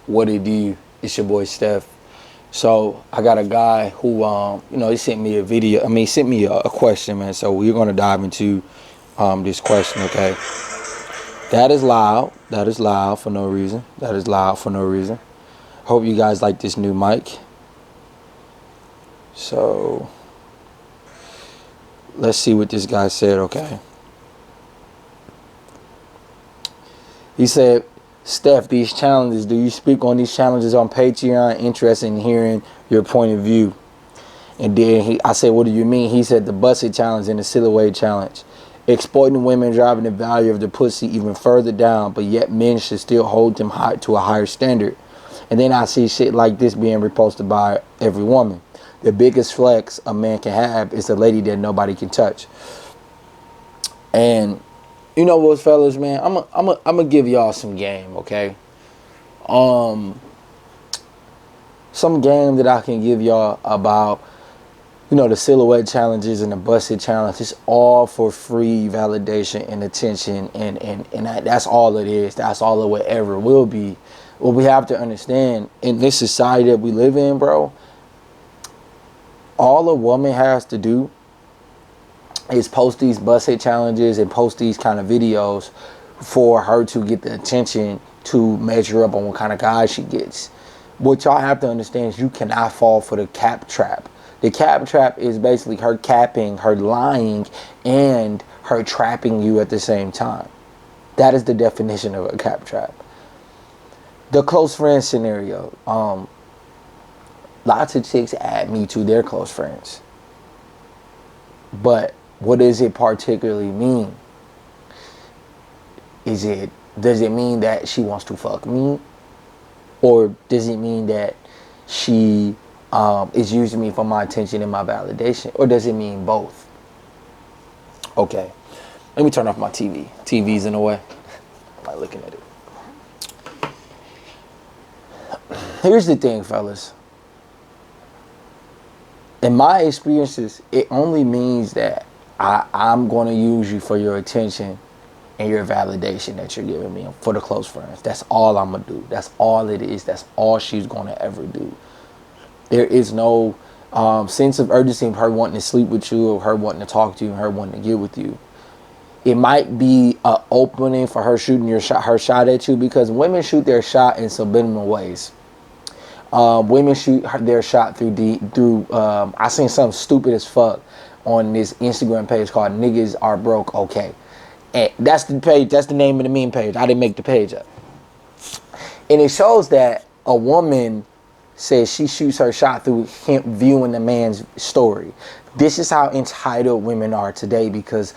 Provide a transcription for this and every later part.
What it do? It's your boy Steph. So I got a guy who, he sent me a video. He sent me a question, man. So we're gonna dive into this question, okay? That is loud. That is loud for no reason. That is loud for no reason. Hope you guys like this new mic. So let's see what this guy said, okay? He said, Steph, these challenges, do you speak on these challenges on Patreon? Interested in hearing your point of view. And then I said, what do you mean? He said the busted challenge and the silhouette challenge. Exploiting women, driving the value of the pussy even further down, but yet men should still hold them high to a higher standard. And then I see shit like this being reposted by every woman. The biggest flex a man can have is the lady that nobody can touch. And you know what, fellas, man? I'm gonna give y'all some game, okay? Some game that I can give y'all about, the silhouette challenges and the busted challenge. It's all for free validation and attention, and that's all it is. That's all it will ever will be. What we have to understand in this society that we live in, bro, all a woman has to do is post these busted challenges and post these kind of videos for her to get the attention to measure up on what kind of guy she gets. What y'all have to understand is you cannot fall for the cap trap. The cap trap is basically her capping, her lying, and her trapping you at the same time. That is the definition of a cap trap. The close friend scenario. Lots of chicks add me to their close friends. But what does it particularly mean? Does it mean that she wants to fuck me? Or does it mean that she is using me for my attention and my validation? Or does it mean both? Okay. Let me turn off my TV. TV's in the way. I'm not looking at it. Here's the thing, fellas. In my experiences, it only means that I'm going to use you for your attention and your validation that you're giving me for the close friends. That's all I'm going to do. That's all it is. That's all she's going to ever do. There is no sense of urgency of her wanting to sleep with you, or her wanting to talk to you, and her wanting to get with you. It might be an opening for her shooting her shot at you, because women shoot their shot in subliminal ways. Women shoot their shot through I seen something stupid as fuck on this Instagram page called Niggas Are Broke Okay. And that's the page, that's the name of the meme page. I didn't make the page up. And it shows that a woman says she shoots her shot through him viewing the man's story. This is how entitled women are today, because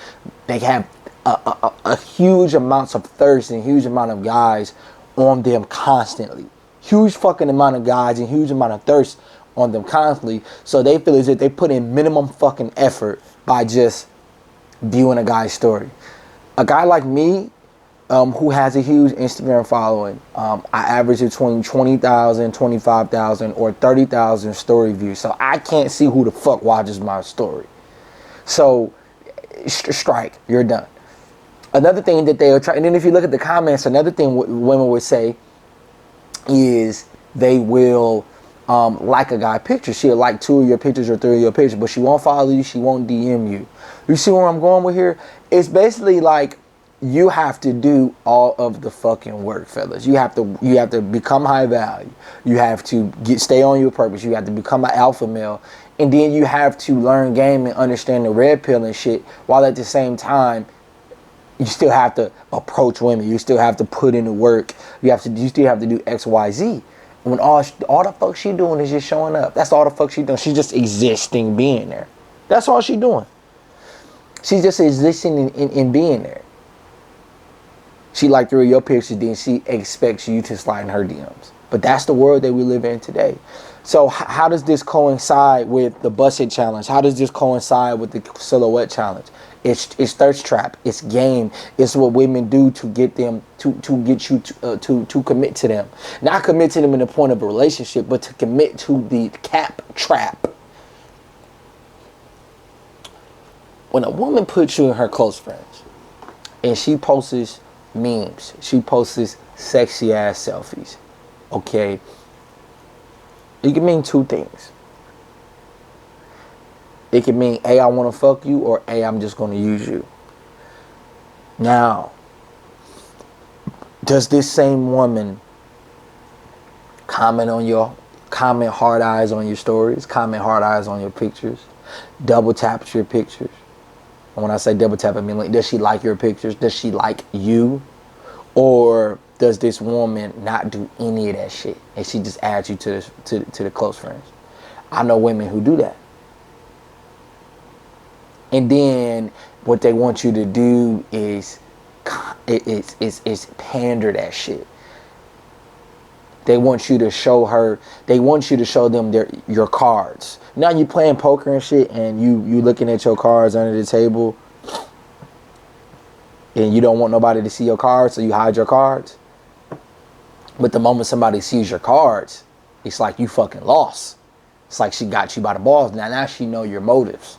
they have a huge amounts of thirst and huge amount of guys on them constantly. Huge fucking amount of guys and huge amount of thirst on them constantly. So they feel as if they put in minimum fucking effort by just viewing a guy's story. A guy like me, who has a huge Instagram following, I average between 20,000, 25,000, or 30,000 story views. So I can't see who the fuck watches my story. So strike, you're done. Another thing that they are trying, and then if you look at the comments, another thing women would say is they will like a guy picture. She'll like 2 of your pictures or 3 of your pictures, but she won't follow you, she won't DM you. You see where I'm going with here? It's basically like you have to do all of the fucking work, fellas. You have to become high value. You have to stay on your purpose. You have to become an alpha male. And then you have to learn game and understand the red pill and shit, while at the same time you still have to approach women. You still have to put in the work. You still have to do X, Y, Z. When all the fuck she doing is just showing up. That's all the fuck she doing. She's just existing, being there. That's all she doing. She's just existing and being there. She like 3 of your pictures, then she expects you to slide in her DMs. But that's the world that we live in today. So how does this coincide with the busted challenge? How does this coincide with the silhouette challenge? It's thirst trap. It's game. It's what women do to get them to get you to commit to them. Not commit to them in the point of a relationship, but to commit to the cap trap. When a woman puts you in her close friends, and she posts memes, she posts sexy ass selfies, okay, it can mean two things. It can mean A, I want to fuck you, or A, I'm just going to use you. Now, does this same woman comment hard eyes on your stories, comment hard eyes on your pictures, double tap your pictures? And when I say double tap, I mean, like, does she like your pictures? Does she like you? Or does this woman not do any of that shit and she just adds you to the close friends? I know women who do that. And then what they want you to do is pander that shit. They want you to show her. They want you to show them your cards. Now you playing poker and shit, and you looking at your cards under the table, and you don't want nobody to see your cards, so you hide your cards. But the moment somebody sees your cards, it's like you fucking lost. It's like she got you by the balls. Now she know your motives.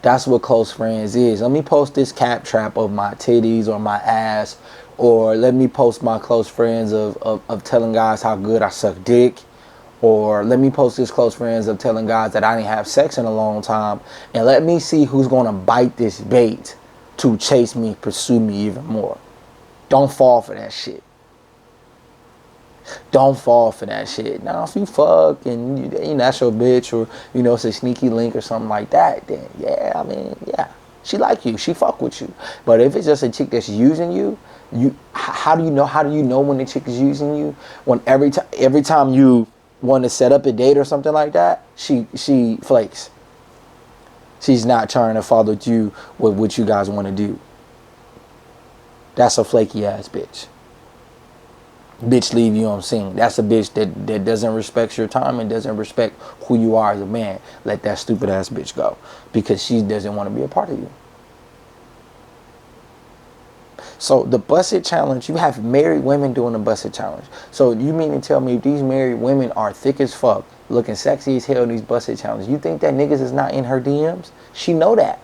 That's what close friends is. Let me post this cap trap of my titties or my ass, or let me post my close friends of telling guys how good I suck dick, or let me post this close friends of telling guys that I didn't have sex in a long time, and let me see who's gonna bite this bait to chase me, pursue me even more. Don't fall for that shit. Don't fall for that shit. Now, if you fuck and that's your bitch, or it's a sneaky link or something like that, then yeah, I mean, yeah, she like you, she fuck with you. But if it's just a chick that's using you, how do you know when the chick is using you? When every time you want to set up a date or something like that, she flakes. She's not trying to follow you with what you guys want to do. That's a flaky ass bitch. Bitch leave you on scene. That's a bitch that doesn't respect your time and doesn't respect who you are as a man. Let that stupid ass bitch go, because she doesn't want to be a part of you. So the busted challenge, you have married women doing the busted challenge. So you mean to tell me if these married women are thick as fuck, looking sexy as hell in these busted challenges, you think that niggas is not in her DMs? She know that.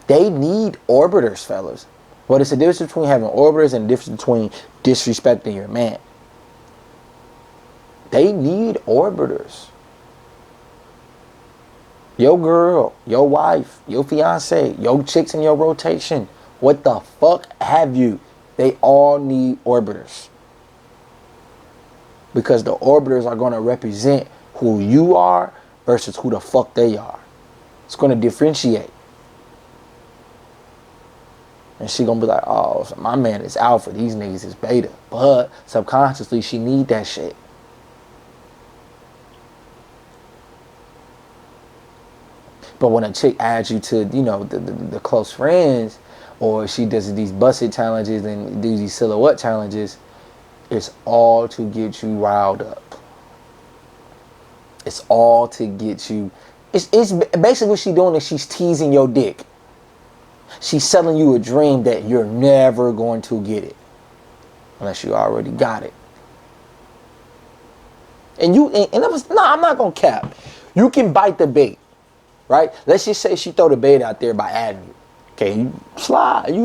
They need orbiters, fellas. But it's a difference between having orbiters and a difference between disrespecting your man. They need orbiters. Your girl, your wife, your fiance, your chicks in your rotation, what the fuck have you? They all need orbiters. Because the orbiters are going to represent who you are versus who the fuck they are. It's going to differentiate. And she gonna be like, oh, so my man is alpha, these niggas is beta. But subconsciously, she need that shit. But when a chick adds you to, the close friends, or she does these busted challenges and do these silhouette challenges, it's all to get you riled up. It's all to get you. It's basically what she's doing is she's teasing your dick. She's selling you a dream that you're never going to get it unless you already got it. And I'm not gonna cap. You can bite the bait, right? Let's just say she throw the bait out there by adding you. Okay, you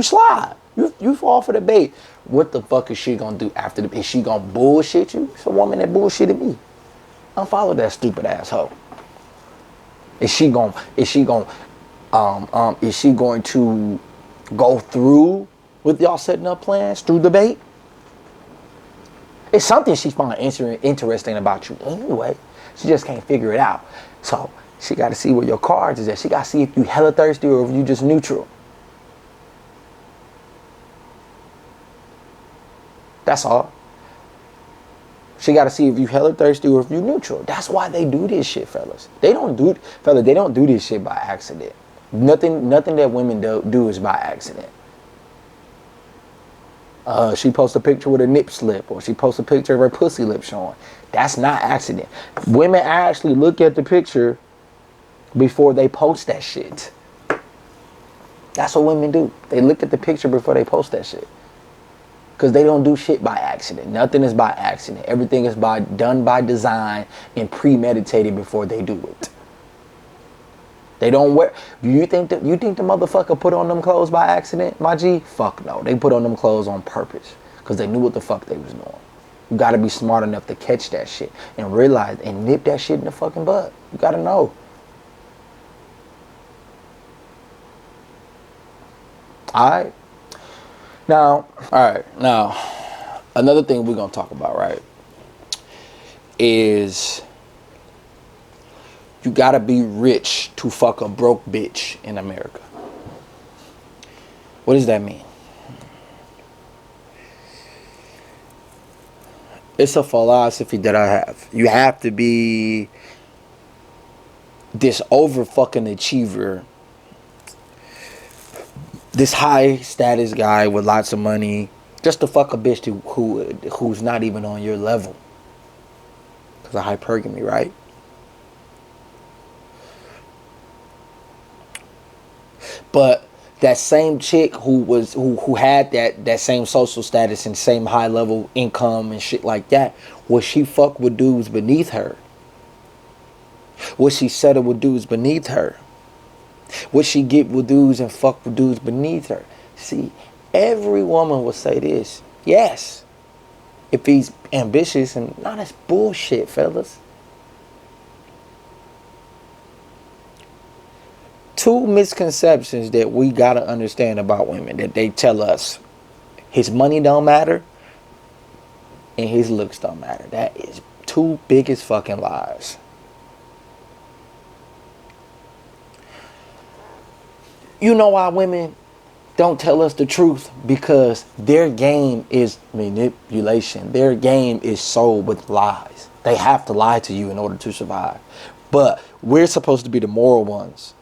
slide. You fall for the bait. What the fuck is she gonna do after is she gonna bullshit you? It's a woman that bullshitted me. Unfollow that stupid asshole. Is she going to go through with y'all setting up plans through the bait? It's something she found interesting about you anyway. She just can't figure it out. So she got to see where your cards is at. She got to see if you hella thirsty or if you just neutral. That's all. She got to see if you hella thirsty or if you neutral. That's why they do this shit, fellas. They don't do this shit by accident. Nothing that women do is by accident. She posts a picture with a nip slip, or she posts a picture of her pussy lip showing. That's not accident. Women actually look at the picture before they post that shit. That's what women do. They look at the picture before they post that shit. Because they don't do shit by accident. Nothing is by accident. Everything is done by design and premeditated before they do it. They don't wear. Do you think the motherfucker put on them clothes by accident, my G? Fuck no. They put on them clothes on purpose because they knew what the fuck they was doing. You gotta be smart enough to catch that shit and realize and nip that shit in the fucking bud. You gotta know. Alright? Now, another thing we're gonna talk about, right, is you gotta be rich to fuck a broke bitch in America. What does that mean? It's a philosophy that I have. You have to be this over fucking achiever, this high status guy with lots of money, just to fuck a bitch who's not even on your level. Because of hypergamy, right? But that same chick who had that same social status and same high level income and shit like that, would she fuck with dudes beneath her? Would she settle with dudes beneath her? Would she get with dudes and fuck with dudes beneath her? See, every woman will say this. Yes. If he's ambitious, and no, that's bullshit, fellas. Two misconceptions that we gotta understand about women, that they tell us his money don't matter and his looks don't matter. That is two biggest fucking lies. You know why women don't tell us the truth? Because their game is manipulation. Their game is sold with lies. They have to lie to you in order to survive. But we're supposed to be the moral ones.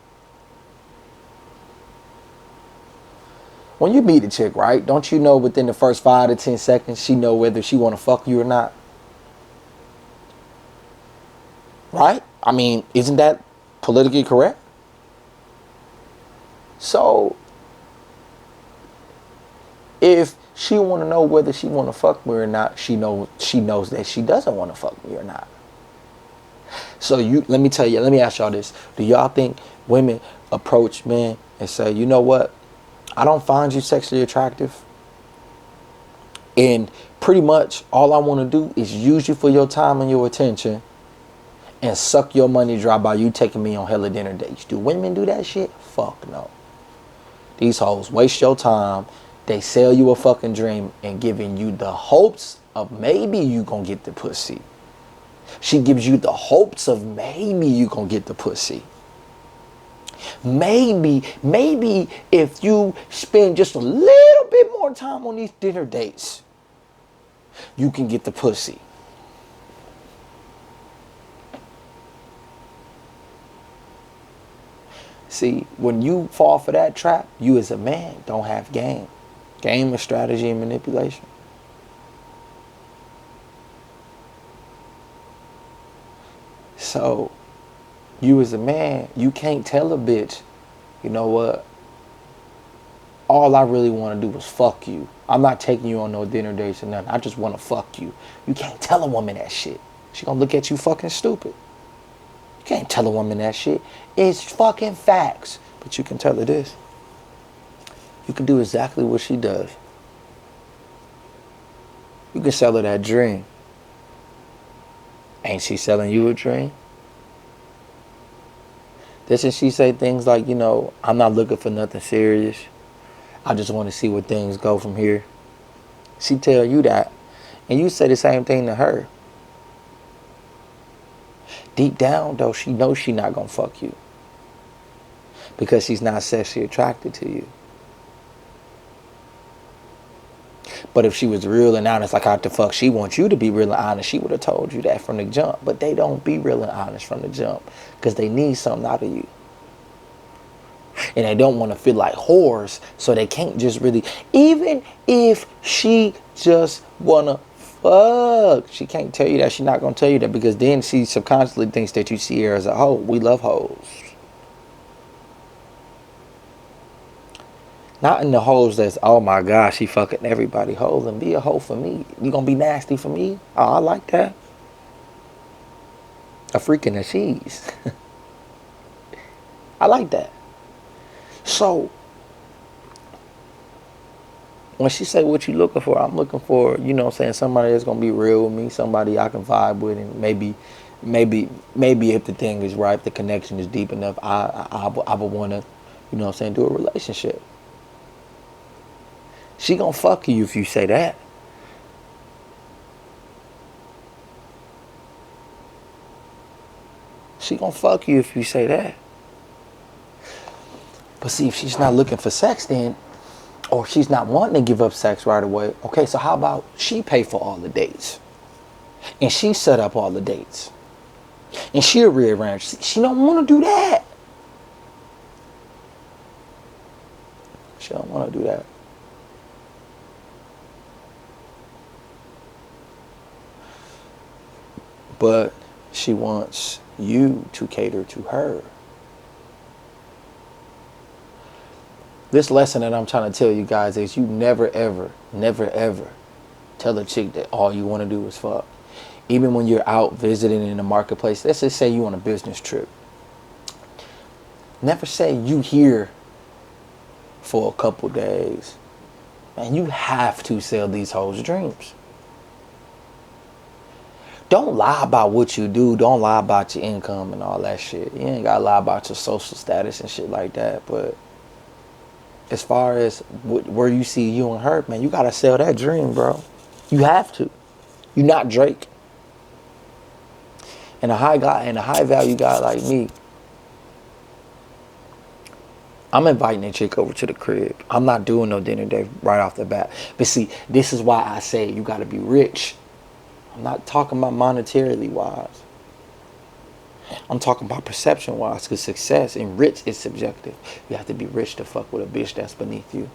When you meet a chick, right, don't you know within the first 5 to 10 seconds she know whether she want to fuck you or not? Right? I mean, isn't that politically correct? So, if she want to know whether she want to fuck me or not, she knows that she doesn't want to fuck me or not. So let me ask y'all this. Do y'all think women approach men and say, you know what? I don't find you sexually attractive. And pretty much all I want to do is use you for your time and your attention and suck your money dry by you taking me on hella dinner dates. Do women do that shit? Fuck no. These hoes waste your time. They sell you a fucking dream and giving you the hopes of maybe you gonna get the pussy. She gives you the hopes of maybe you gonna get the pussy. Maybe if you spend just a little bit more time on these dinner dates, you can get the pussy. See, when you fall for that trap, you as a man don't have game. Game is strategy and manipulation. So, you as a man, you can't tell a bitch, you know what, all I really want to do is fuck you. I'm not taking you on no dinner dates or nothing. I just want to fuck you. You can't tell a woman that shit. She gonna look at you fucking stupid. You can't tell a woman that shit. It's fucking facts. But you can tell her this. You can do exactly what she does. You can sell her that dream. Ain't she selling you a dream? Doesn't she say things like, you know, I'm not looking for nothing serious. I just want to see where things go from here. She tell you that. And you say the same thing to her. Deep down, though, she knows she's not going to fuck you. Because she's not sexually attracted to you. But if she was real and honest, like how the fuck she wants you to be real and honest, she would have told you that from the jump. But they don't be real and honest from the jump because they need something out of you. And they don't want to feel like whores, so they can't just really, even if she just want to fuck, she can't tell you that. She's not going to tell you that because then she subconsciously thinks that you see her as a hoe. We love hoes. Not in the hoes that's, oh my gosh, she fucking everybody. Hoes and be a hoe for me. You gonna be nasty for me? Oh, I like that. A freaking a cheese. I like that. So, when she say what you looking for, I'm looking for, you know what I'm saying, somebody that's gonna be real with me, somebody I can vibe with, and maybe if the thing is right, the connection is deep enough, I would wanna, you know what I'm saying, do a relationship. She gonna fuck you if you say that. She gonna fuck you if you say that. But see, if she's not looking for sex then, or she's not wanting to give up sex right away, okay, so how about she pay for all the dates? And she set up all the dates. And she'll rearrange. She don't want to do that. She don't want to do that. But she wants you to cater to her. This lesson that I'm trying to tell you guys is you never ever tell a chick that all you want to do is fuck. Even when you're out visiting in the marketplace, let's just say you on a business trip. Never say you here for a couple days. Man, you have to sell these hoes dreams. Don't lie about what you do. Don't lie about your income and all that shit. You ain't gotta lie about your social status and shit like that. But as far as where you see you and her, man, you gotta sell that dream, bro. You have to. You're not Drake. And a high value guy like me, I'm inviting that chick over to the crib. I'm not doing no dinner date right off the bat. But see, this is why I say you gotta be rich. I'm not talking about monetarily wise. I'm talking about perception wise, because success and rich is subjective. You have to be rich to fuck with a bitch that's beneath you.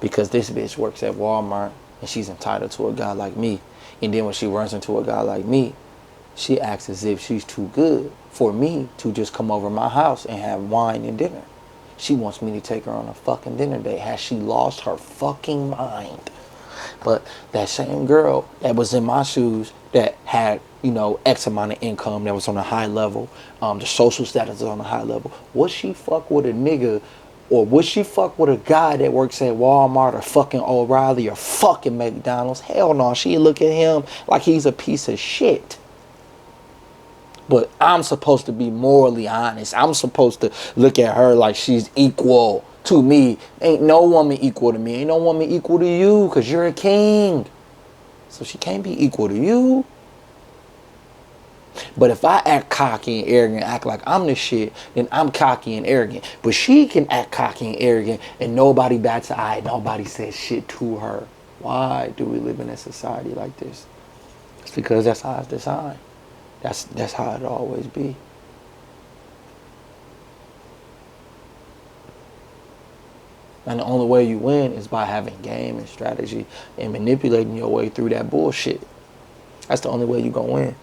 Because this bitch works at Walmart and she's entitled to a guy like me. And then when she runs into a guy like me, she acts as if she's too good for me to just come over my house and have wine and dinner. She wants me to take her on a fucking dinner date. Has she lost her fucking mind? But that same girl that was in my shoes, that had, you know, X amount of income, that was on a high level, the social status is on a high level, would she fuck with a nigga, or would she fuck with a guy that works at Walmart or fucking O'Reilly or fucking McDonald's? Hell no, she'd look at him like he's a piece of shit. But I'm supposed to be morally honest. I'm supposed to look at her like she's equal to me. Ain't no woman equal to me. Ain't no woman equal to you, because you're a king. So she can't be equal to you. But if I act cocky and arrogant, act like I'm the shit, then I'm cocky and arrogant. But she can act cocky and arrogant and nobody bats an eye, nobody says shit to her. Why do we live in a society like this? It's because that's how it's designed. That's how it'll always be. And the only way you win is by having game and strategy and manipulating your way through that bullshit. That's the only way you're gonna win.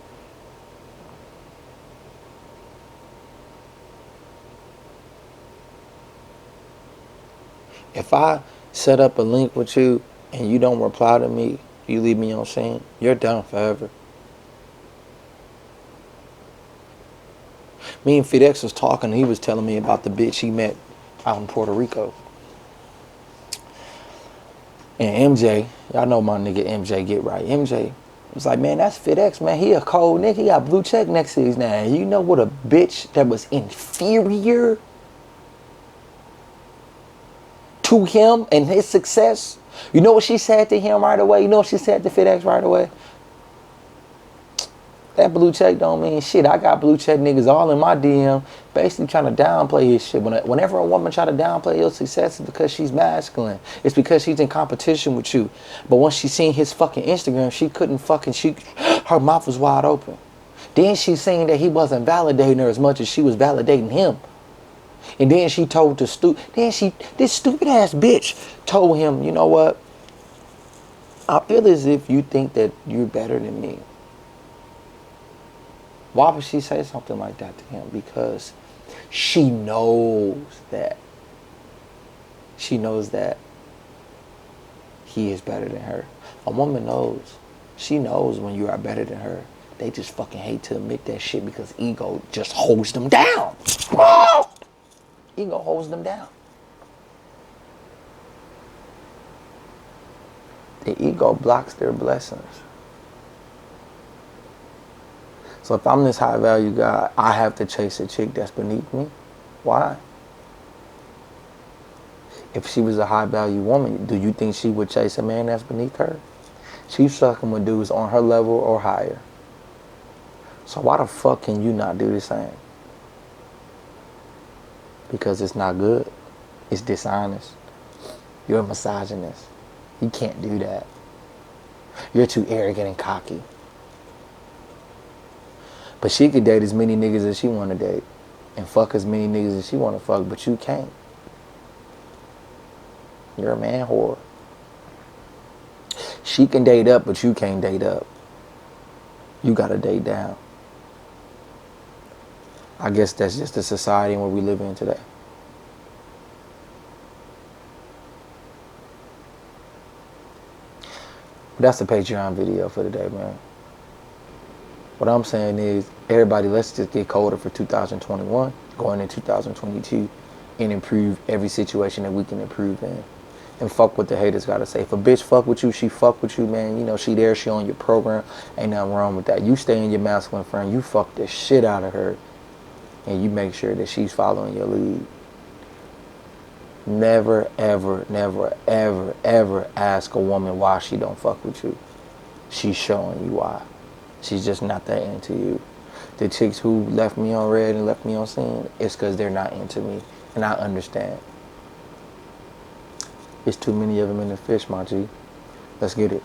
If I set up a link with you and you don't reply to me, you leave me on scene, you're done forever. Me and FedEx was talking, and he was telling me about the bitch he met out in Puerto Rico. And MJ, y'all know my nigga MJ Get Right. MJ was like, man, that's FedEx, man. He a cold nigga. He got blue check next to his name. You know what a bitch that was inferior to him and his success? You know what she said to him right away? You know what she said to FedEx right away? That blue check don't mean shit. I got blue check niggas all in my DM basically trying to downplay his shit. Whenever a woman try to downplay your success, it's because she's masculine. It's because she's in competition with you. But once she seen his fucking Instagram, she couldn't fucking, her mouth was wide open. Then she seen that he wasn't validating her as much as she was validating him. And then she told this stupid ass bitch told him, you know what? I feel as if you think that you're better than me. Why would she say something like that to him? Because she knows that. She knows that he is better than her. A woman knows. She knows when you are better than her. They just fucking hate to admit that shit because ego just holds them down. Ego holds them down. The ego blocks their blessings. So if I'm this high value guy, I have to chase a chick that's beneath me. Why? If she was a high value woman, do you think she would chase a man that's beneath her? She's fucking with dudes on her level or higher. So why the fuck can you not do the same? Because it's not good. It's dishonest. You're a misogynist. You can't do that. You're too arrogant and cocky. But she could date as many niggas as she want to date. And fuck as many niggas as she want to fuck, but you can't. You're a man whore. She can date up, but you can't date up. You gotta date down. I guess that's just the society in where we live in today. But that's the Patreon video for today, man. What I'm saying is, everybody, let's just get colder for 2021, going into 2022, and improve every situation that we can improve in. And fuck what the haters gotta say. If a bitch fuck with you, she fuck with you, man. You know, she there, she on your program. Ain't nothing wrong with that. You stay in your masculine friend. You fuck the shit out of her. And you make sure that she's following your lead. Never, ever, never, ever, ever ask a woman why she don't fuck with you. She's showing you why. She's just not that into you. The chicks who left me on red and left me on scene, it's because they're not into me. And I understand. It's too many of them in the fish, my G. Let's get it.